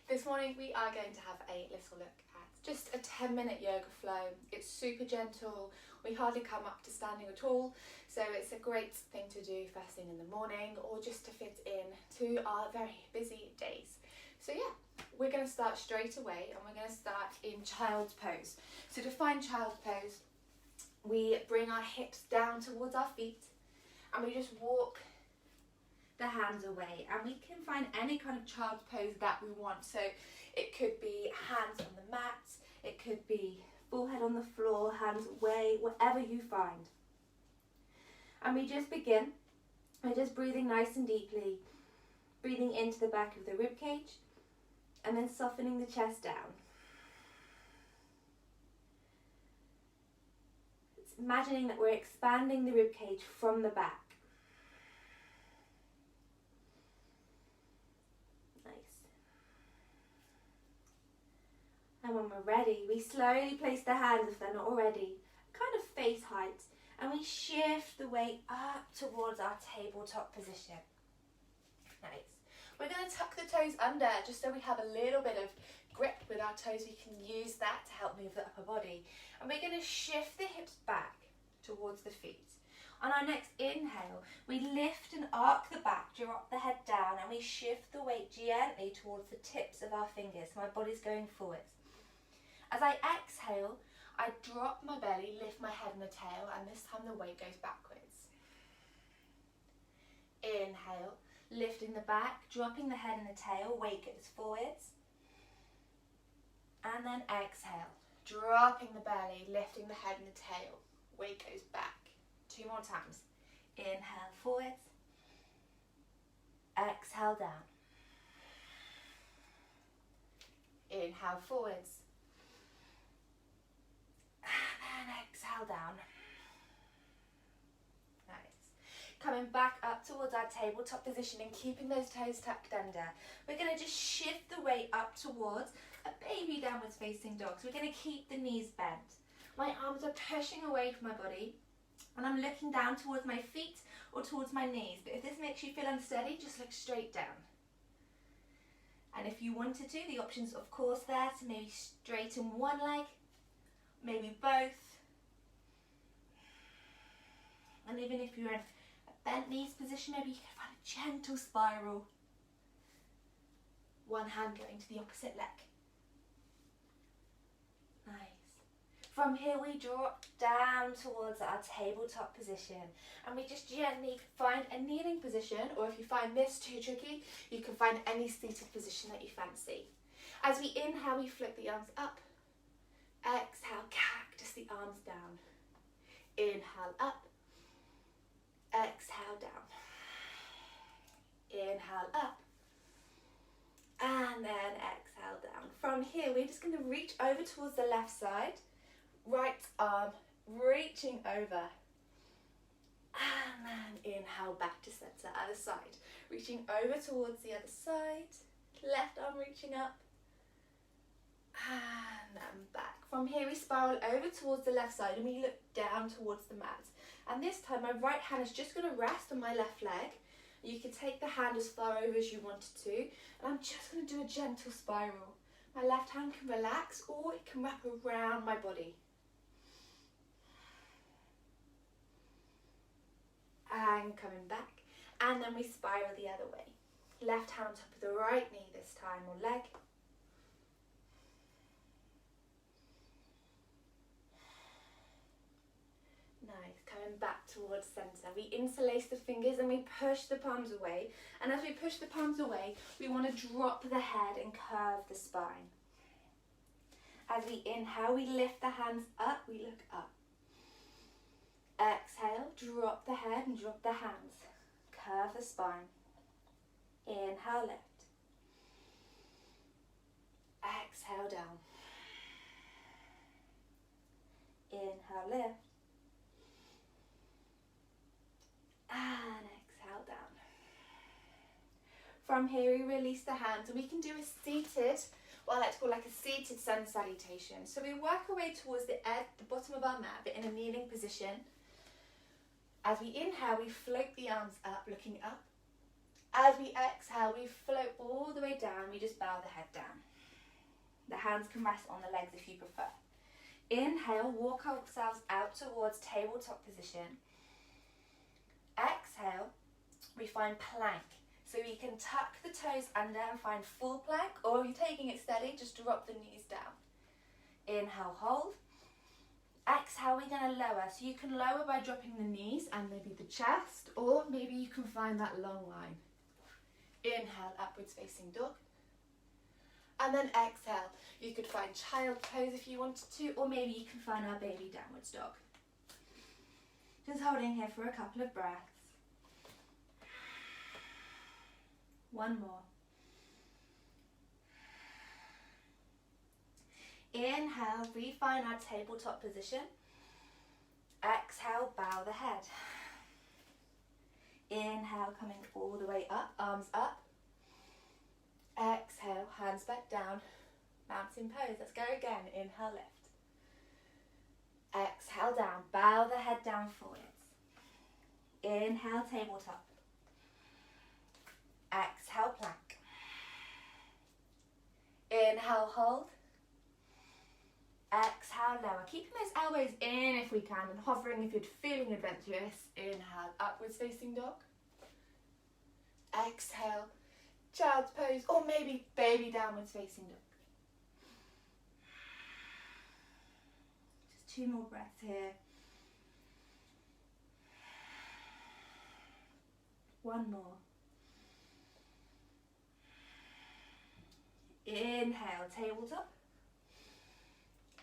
This morning we are going to have a little look at just a 10-minute yoga flow. It's super gentle, we hardly come up to standing at all, so it's a great thing to do first thing in the morning or just to fit in to our very busy days. So yeah, we're going to start straight away and we're going to start in child's pose. So to find child's pose, we bring our hips down towards our feet and we just walk the hands away, and we can find any kind of child's pose that we want. So it could be hands on the mat, it could be forehead on the floor, hands away, whatever you find. And we just begin by just breathing nice and deeply, breathing into the back of the rib cage and then softening the chest down. It's imagining that we're expanding the rib cage from the back. And when we're ready, we slowly place the hands, if they're not already, kind of face height, and we shift the weight up towards our tabletop position. Nice. We're going to tuck the toes under just so we have a little bit of grip with our toes. We can use that to help move the upper body. And we're going to shift the hips back towards the feet. On our next inhale, we lift and arc the back, drop the head down, and we shift the weight gently towards the tips of our fingers. My body's going forwards. As I exhale, I drop my belly, lift my head and the tail, and this time the weight goes backwards. Inhale, lifting the back, dropping the head and the tail, weight goes forwards. And then exhale, dropping the belly, lifting the head and the tail, weight goes back. 2 more times. Inhale, forwards. Exhale, down. Inhale, forwards. And exhale down. Nice. Coming back up towards our tabletop position and keeping those toes tucked under. We're going to just shift the weight up towards a baby downwards facing dog. So we're going to keep the knees bent. My arms are pushing away from my body and I'm looking down towards my feet or towards my knees. But if this makes you feel unsteady, just look straight down. And if you wanted to, the options of course there to maybe straighten one leg, maybe both. And even if you're in a bent knees position, maybe you can find a gentle spiral. One hand going to the opposite leg. Nice. From here we drop down towards our tabletop position and we just gently find a kneeling position, or if you find this too tricky, you can find any seated position that you fancy. As we inhale, we flip the arms up. Exhale, cactus the arms down. Inhale up. Exhale down. Inhale up. And then exhale down. From here, we're just going to reach over towards the left side. Right arm reaching over. And then inhale back to center, other side. Reaching over towards the other side. Left arm reaching up. And then back. From here we spiral over towards the left side and we look down towards the mat. And this time my right hand is just going to rest on my left leg. You can take the hand as far over as you wanted to. And I'm just going to do a gentle spiral. My left hand can relax or it can wrap around my body. And coming back. And then we spiral the other way. Left hand on top of the right knee this time, or leg. Nice, coming back towards center. We interlace the fingers and we push the palms away. And as we push the palms away, we want to drop the head and curve the spine. As we inhale, we lift the hands up, we look up. Exhale, drop the head and drop the hands. Curve the spine. Inhale, lift. Exhale, down. Inhale, lift. And exhale down. From here we release the hands and we can do a seated, what I like to call like a seated sun salutation. So we work our way towards the bottom of our mat, but in a kneeling position. As we inhale, we float the arms up, looking up. As we exhale, we float all the way down. We just bow the head down. The hands can rest on the legs if you prefer. Inhale, walk ourselves out towards tabletop position. Exhale, we find plank. So we can tuck the toes under and find full plank, or if you're taking it steady, just drop the knees down. Inhale, hold. Exhale, we're going to lower. So you can lower by dropping the knees and maybe the chest, or maybe you can find that long line. Inhale, upwards facing dog. And then exhale, you could find child pose if you wanted to, or maybe you can find our baby downwards dog. Just holding here for a couple of breaths. One more. Inhale, refine our tabletop position. Exhale, bow the head. Inhale, coming all the way up, arms up. Exhale, hands back down, mountain pose. Let's go again. Inhale, lift. Exhale, down, bow the head down forwards. Inhale, tabletop. Exhale, plank. Inhale, hold. Exhale, lower. Keeping those elbows in if we can and hovering if you're feeling adventurous. Inhale, upwards facing dog. Exhale, child's pose, or maybe baby downwards facing dog. Just 2 more breaths here. 1 more. Inhale, tabletop.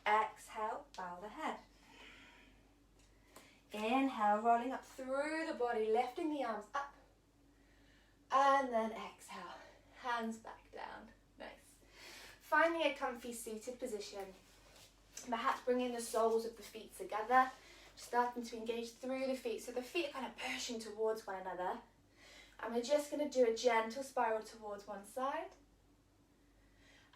Exhale, bow the head. Inhale, rolling up through the body, lifting the arms up. And then exhale, hands back down. Nice. Finding a comfy seated position. Perhaps bringing the soles of the feet together. Starting to engage through the feet. So the feet are kind of pushing towards one another. And we're just going to do a gentle spiral towards one side.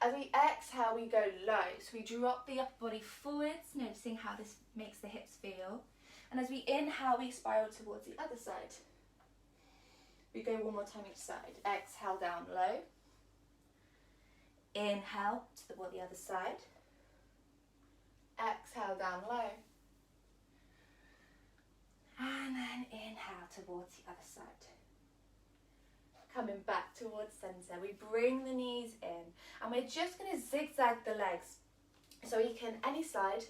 As we exhale, we go low. So we drop the upper body forwards, noticing how this makes the hips feel. And as we inhale, we spiral towards the other side. We go one more time each side. Exhale, down low. Inhale to the other side. Exhale, down low. And then inhale towards the other side. Coming back towards center. We bring the knees in. And we're just going to zigzag the legs. So we can, any side,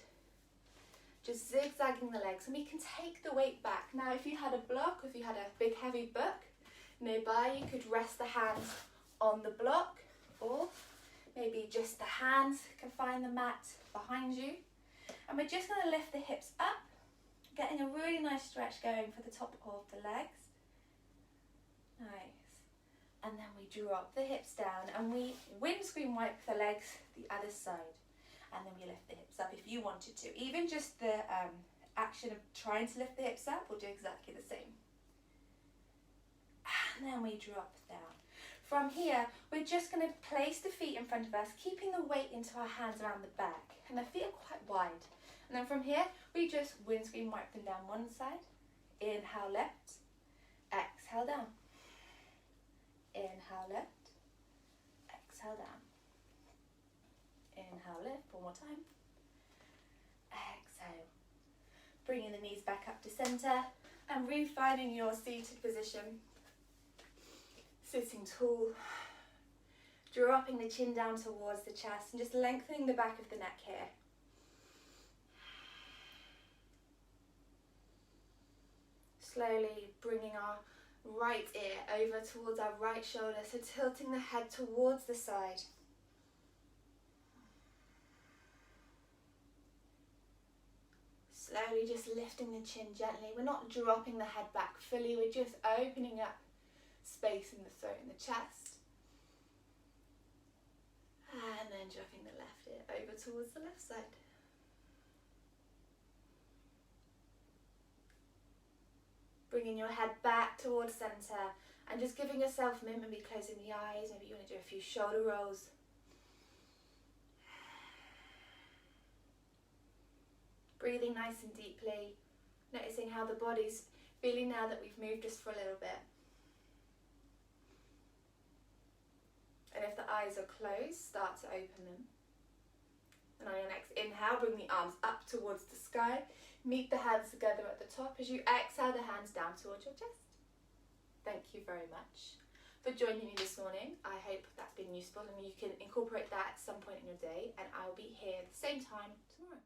just zigzagging the legs. And we can take the weight back. Now, if you had a block, if you had a big heavy book nearby, you could rest the hands on the block. Or maybe just the hands can find the mat behind you. And we're just going to lift the hips up. Getting a really nice stretch going for the top of the legs. Nice. And then we drop the hips down and we windscreen wipe the legs the other side. And then we lift the hips up if you wanted to. Even just the action of trying to lift the hips up will do exactly the same. And then we drop down. From here, we're just going to place the feet in front of us, keeping the weight into our hands around the back. And the feet are quite wide. And then from here, we just windscreen wipe them down one side. Inhale, lift. Exhale, down. Inhale, lift. Exhale, down. Inhale, lift. One more time. Exhale. Bringing the knees back up to center and refinding your seated position. Sitting tall. Dropping the chin down towards the chest and just lengthening the back of the neck here. Slowly bringing our right ear over towards our right shoulder, so tilting the head towards the side. Slowly just lifting the chin gently. We're not dropping the head back fully, we're just opening up space in the throat and the chest. And then dropping the left ear over towards the left side. Bringing your head back towards center and just giving yourself a minute, maybe closing the eyes, maybe you want to do a few shoulder rolls. Breathing nice and deeply, noticing how the body's feeling now that we've moved just for a little bit. And if the eyes are closed, start to open them. And on your next inhale, bring the arms up towards the sky. Meet the hands together at the top. As you exhale, the hands down towards your chest. Thank you very much for joining me this morning. I hope that's been useful and you can incorporate that at some point in your day. And I'll be here at the same time tomorrow.